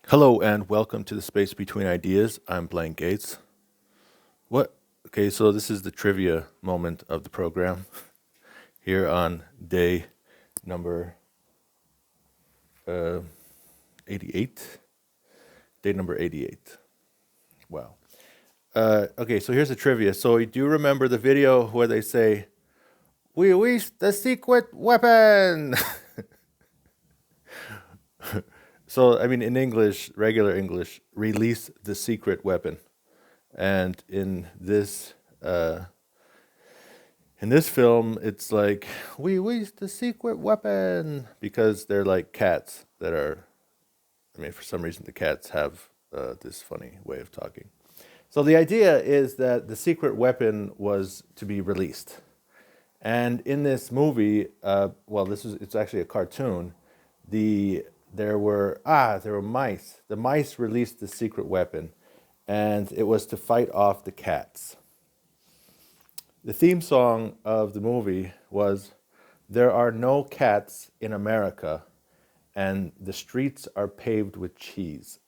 Hello and welcome to the Space Between Ideas. I'm Blaine Gates. What? Okay, so this is the trivia moment of the program here on day number 88. Day number 88. Wow. Okay, so here's the trivia. So do you remember the video where they say, "We wish the secret weapon"? So I mean, in English, regular English, release the secret weapon. And in this film, it's like, we waste the secret weapon because they're like cats that are, I mean, for some reason, the cats have this funny way of talking. So the idea is that the secret weapon was to be released. And in this movie, it's actually a cartoon. There were mice. The mice released the secret weapon, and it was to fight off the cats. The theme song of the movie was "There are no cats in America, and the streets are paved with cheese."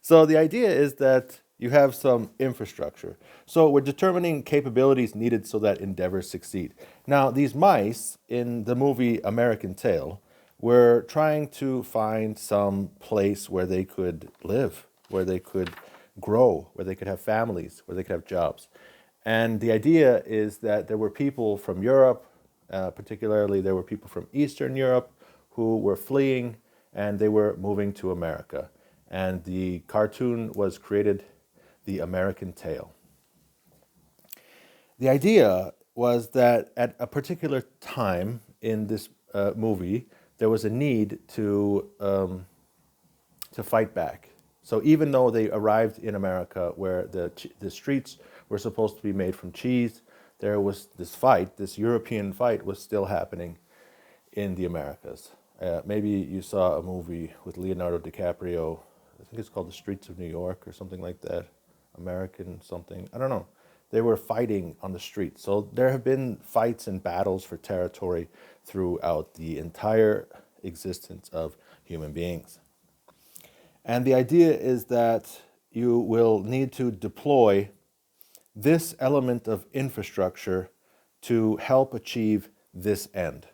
So the idea is that you have some infrastructure. So we're determining capabilities needed so that endeavors succeed. Now, these mice in the movie American Tail were trying to find some place where they could live, where they could grow, where they could have families, where they could have jobs. And the idea is that there were people from Europe, particularly there were people from Eastern Europe who were fleeing and they were moving to America. And the cartoon was created The American Tail. The idea was that at a particular time in this movie, there was a need to fight back. So even though they arrived in America where the streets were supposed to be made from cheese, there was this fight, this European fight was still happening in the Americas. Maybe you saw a movie with Leonardo DiCaprio. I think it's called The Streets of New York or something like that. American something. I don't know. They were fighting on the streets. So there have been fights and battles for territory throughout the entire existence of human beings. And the idea is that you will need to deploy this element of infrastructure to help achieve this end.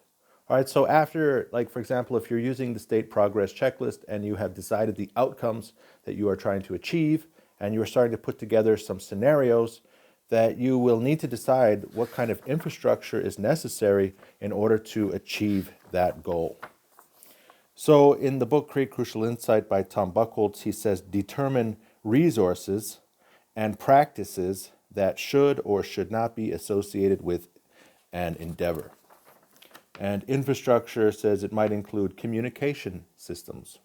All right, so after, like, for example, if you're using the state progress checklist and you have decided the outcomes that you are trying to achieve, and you are starting to put together some scenarios, that you will need to decide what kind of infrastructure is necessary in order to achieve that goal. So in the book Create Crucial Insight by Tom Buchholz, he says, determine resources and practices that should or should not be associated with an endeavor. And infrastructure says it might include communication systems.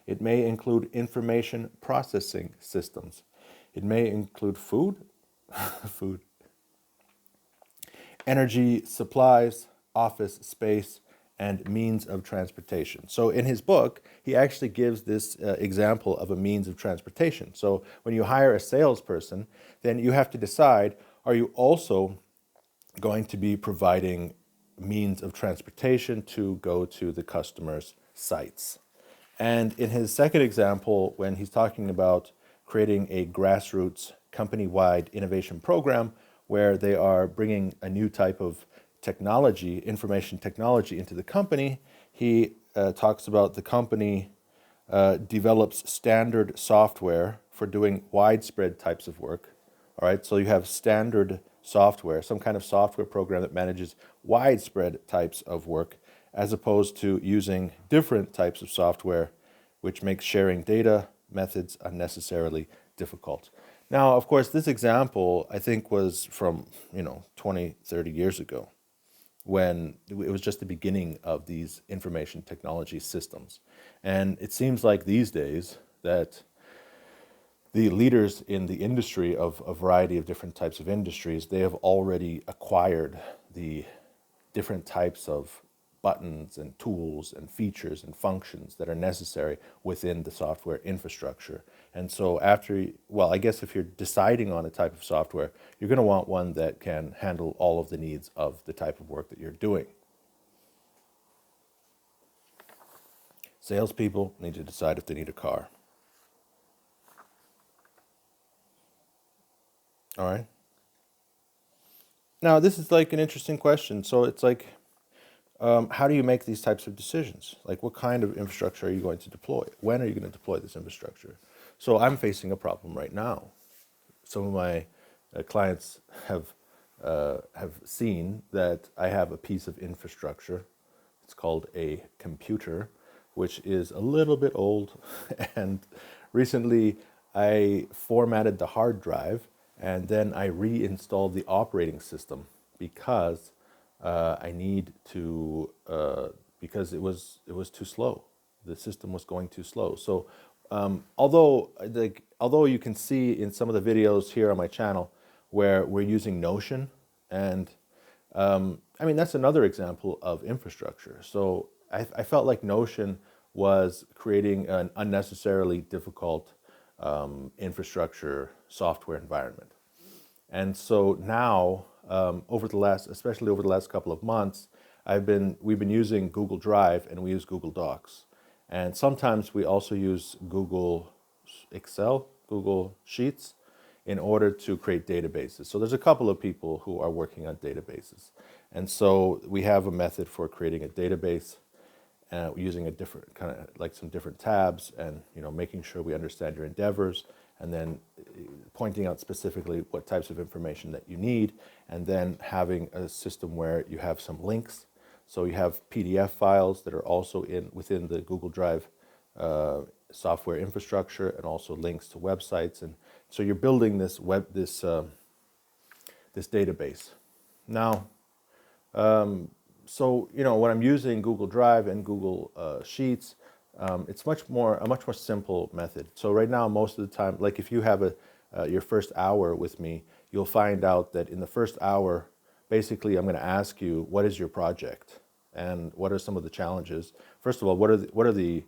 It may include information processing systems. It may include food, food, energy supplies, office space, and means of transportation. So in his book, he actually gives this example of a means of transportation. So when you hire a salesperson, then you have to decide, are you also going to be providing means of transportation to go to the customer's sites? And in his second example, when he's talking about creating a grassroots company-wide innovation program where they are bringing a new type of technology, information technology into the company, he talks about the company develops standard software for doing widespread types of work. All right, so you have standard software, some kind of software program that manages widespread types of work, as opposed to using different types of software, which makes sharing data methods unnecessarily difficult. Now, of course, this example, I think, was from 20, 30 years ago, when it was just the beginning of these information technology systems. And it seems like these days that the leaders in the industry of a variety of different types of industries, they have already acquired the different types of buttons and tools and features and functions that are necessary within the software infrastructure. And so I guess if you're deciding on a type of software, you're going to want one that can handle all of the needs of the type of work that you're doing. Salespeople need to decide if they need a car. All right. Now, this is like an interesting question. So it's like, how do you make these types of decisions? Like, what kind of infrastructure are you going to deploy? When are you going to deploy this infrastructure? So I'm facing a problem right now. Some of my clients have seen that I have a piece of infrastructure. It's called a computer, which is a little bit old. And recently I formatted the hard drive and then I reinstalled the operating system because I need to, because it was too slow. The system was going too slow. So although you can see in some of the videos here on my channel where we're using Notion, and I mean that's another example of infrastructure. So I felt like Notion was creating an unnecessarily difficult infrastructure software environment. And so now, especially over the last couple of months, we've been using Google Drive and we use Google Docs, and sometimes we also use Google Excel, Google Sheets, in order to create databases. So there's a couple of people who are working on databases, and so we have a method for creating a database using a different kind of like some different tabs, and making sure we understand your endeavors, and then pointing out specifically what types of information that you need, and then having a system where you have some links. So you have PDF files that are also within the Google Drive software infrastructure, and also links to websites, and so you're building this this database. Now, so when I'm using Google Drive and Google Sheets, it's a much more simple method. So right now, most of the time, like if you have your first hour with me, you'll find out that in the first hour, basically, I'm going to ask you, what is your project, and what are some of the challenges? First of all, what are the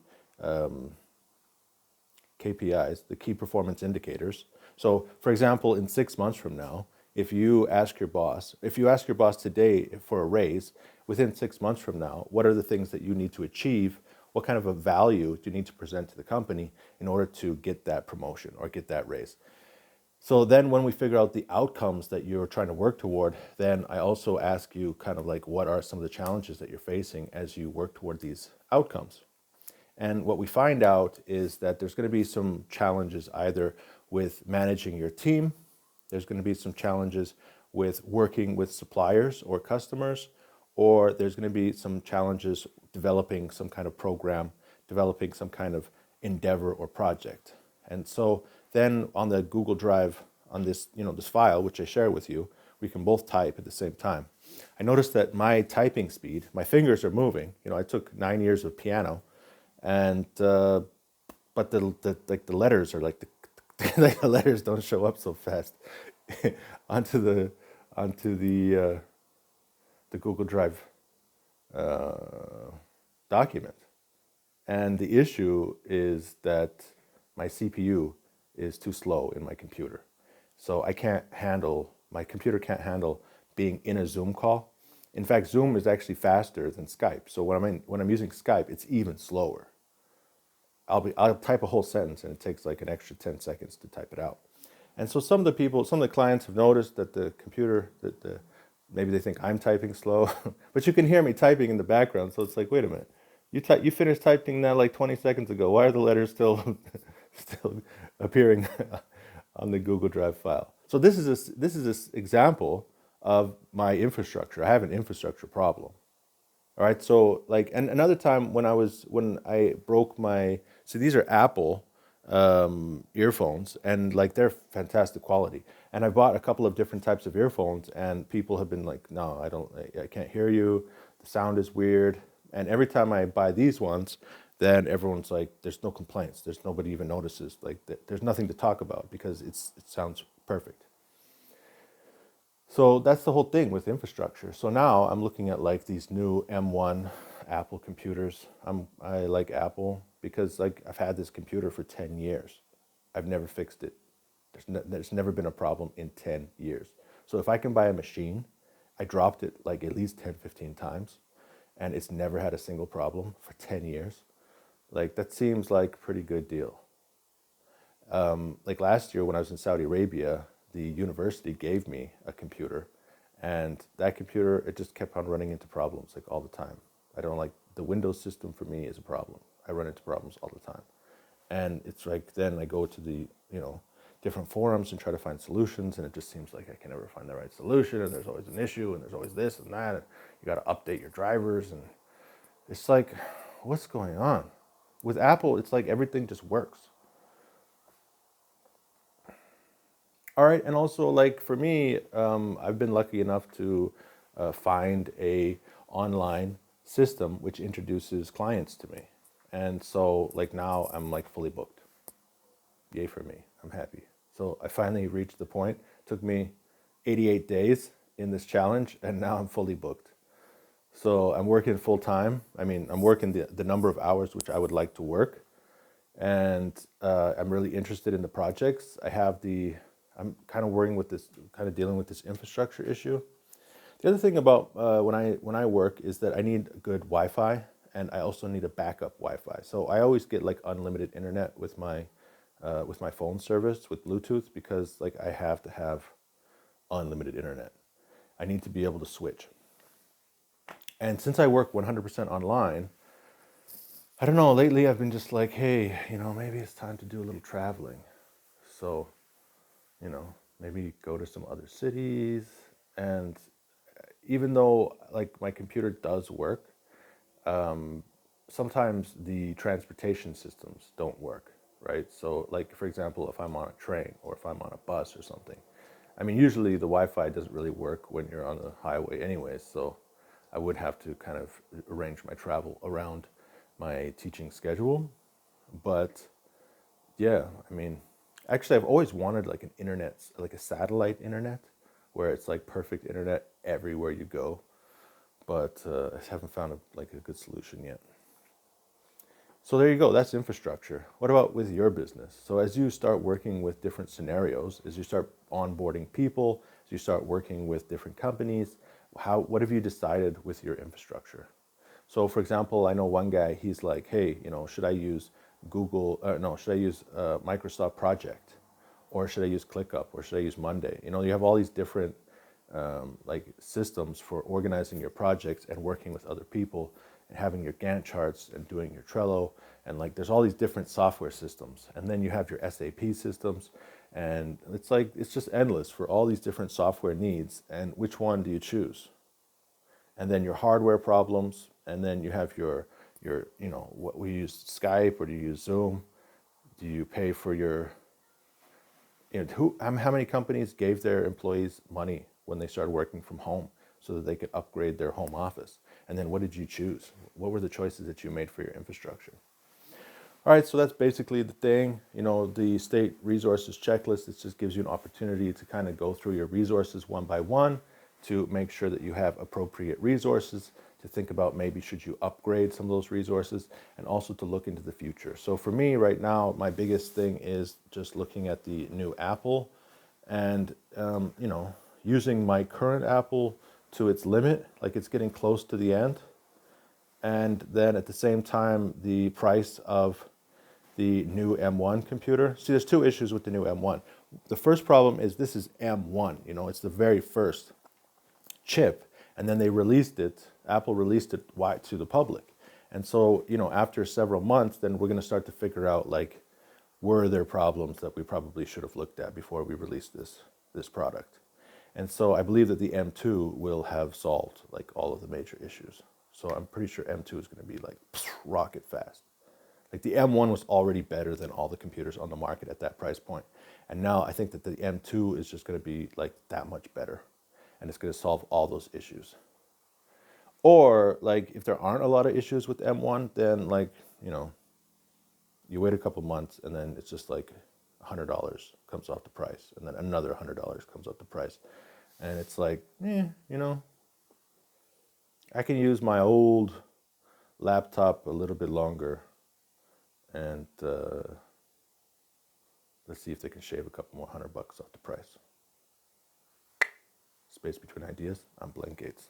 KPIs, the key performance indicators? So, for example, in 6 months from now, if you ask your boss today for a raise, within 6 months from now, what are the things that you need to achieve? What kind of a value do you need to present to the company in order to get that promotion or get that raise? So then when we figure out the outcomes that you're trying to work toward, then I also ask you kind of like, what are some of the challenges that you're facing as you work toward these outcomes? And what we find out is that there's going to be some challenges either with managing your team, there's going to be some challenges with working with suppliers or customers, or there's going to be some challenges developing some kind of program, developing some kind of endeavor or project. And so then on the Google Drive, on this, this file, which I share with you, we can both type at the same time. I noticed that my typing speed, my fingers are moving. I took 9 years of piano, and but the letters are like the letters don't show up so fast onto the Google Drive document. And the issue is that my CPU is too slow in my computer. So my computer can't handle being in a Zoom call. In fact, Zoom is actually faster than Skype. So when I'm using Skype, it's even slower. I'll type a whole sentence and it takes like an extra 10 seconds to type it out. And so some of the clients have noticed that the computer, maybe they think I'm typing slow, but you can hear me typing in the background. So it's like, wait a minute, you finished typing that like 20 seconds ago. Why are the letters still appearing on the Google Drive file? So this is this example of my infrastructure. I have an infrastructure problem. All right, so and another time when I broke these are Apple earphones, and they're fantastic quality. And I bought a couple of different types of earphones, and people have been like, no, I can't hear you. The sound is weird. And every time I buy these ones, then everyone's like, there's no complaints. Nobody even notices. There's nothing to talk about because it sounds perfect. So that's the whole thing with infrastructure. So now I'm looking at these new M1 Apple computers. I like Apple because I've had this computer for 10 years. I've never fixed it. There's never been a problem in 10 years. So if I can buy a machine, I dropped it at least 10, 15 times, and it's never had a single problem for 10 years. Like that seems like a pretty good deal. Like last year when I was in Saudi Arabia, the university gave me a computer, and that computer, it just kept on running into problems like all the time. I don't like the Windows system. For me is a problem. I run into problems all the time. And it's like then I go to the, different forums and try to find solutions, and it just seems like I can never find the right solution, and there's always an issue, and there's always this and that, and you got to update your drivers, and it's like, what's going on? With Apple, it's like everything just works. All right, and also like for me, I've been lucky enough to find a online system which introduces clients to me, and so like now I'm like fully booked. Yay for me! I'm happy. So I finally reached the point. It took me 88 days in this challenge, and now I'm fully booked. So I'm working full time. I mean, I'm working the number of hours which I would like to work, and I'm really interested in the projects. I'm kind of worrying with this, kind of dealing with this infrastructure issue. The other thing about when I work is that I need good Wi-Fi, and I also need a backup Wi-Fi. So I always get like unlimited internet with my phone service with Bluetooth, because like I have to have unlimited internet. I need to be able to switch. And since I work 100% online, I don't know, lately I've been just like, hey, maybe it's time to do a little traveling. So, maybe go to some other cities. And even though like my computer does work, sometimes the transportation systems don't work, right? So like, for example, if I'm on a train or if I'm on a bus or something, I mean, usually the Wi-Fi doesn't really work when you're on the highway anyways, so I would have to kind of arrange my travel around my teaching schedule. But yeah, I mean, actually, I've always wanted like an internet, like a satellite internet, where it's like perfect internet everywhere you go. But I haven't found like a good solution yet. So there you go. That's infrastructure. What about with your business? So as you start working with different scenarios, as you start onboarding people, as you start working with different companies, what have you decided with your infrastructure? So for example, I know one guy, he's like, hey, should I use no, should I use Microsoft Project? Or should I use ClickUp? Or should I use Monday? You have all these different like systems for organizing your projects and working with other people and having your Gantt charts and doing your Trello, and like there's all these different software systems, and then you have your SAP systems, and it's like it's just endless for all these different software needs, and which one do you choose? And then your hardware problems, and then you have your what we use, Skype, or do you use Zoom? Do you pay for your how many companies gave their employees money when they started working from home so that they could upgrade their home office? And then what did you choose? What were the choices that you made for your infrastructure? All right, so that's basically the thing. The state resources checklist, it just gives you an opportunity to kind of go through your resources one by one to make sure that you have appropriate resources, to think about maybe should you upgrade some of those resources, and also to look into the future. So for me right now, my biggest thing is just looking at the new Apple and, using my current Apple to its limit, like it's getting close to the end. And then at the same time, the price of the new M1 computer. See, there's two issues with the new M1. The first problem is this is M1, it's the very first chip, and then Apple released it wide to the public. And so, after several months, then we're going to start to figure out, like, were there problems that we probably should have looked at before we released this product. And so I believe that the M2 will have solved like all of the major issues. So I'm pretty sure M2 is going to be like rocket fast. Like the M1 was already better than all the computers on the market at that price point. And now I think that the M2 is just going to be like that much better. And it's going to solve all those issues. Or like if there aren't a lot of issues with M1, then like, you wait a couple months and then it's just like $100 comes off the price. And then another $100 comes off the price. And it's like, I can use my old laptop a little bit longer, and let's see if they can shave a couple more $100 off the price. Space Between Ideas. I'm Blaine Gates.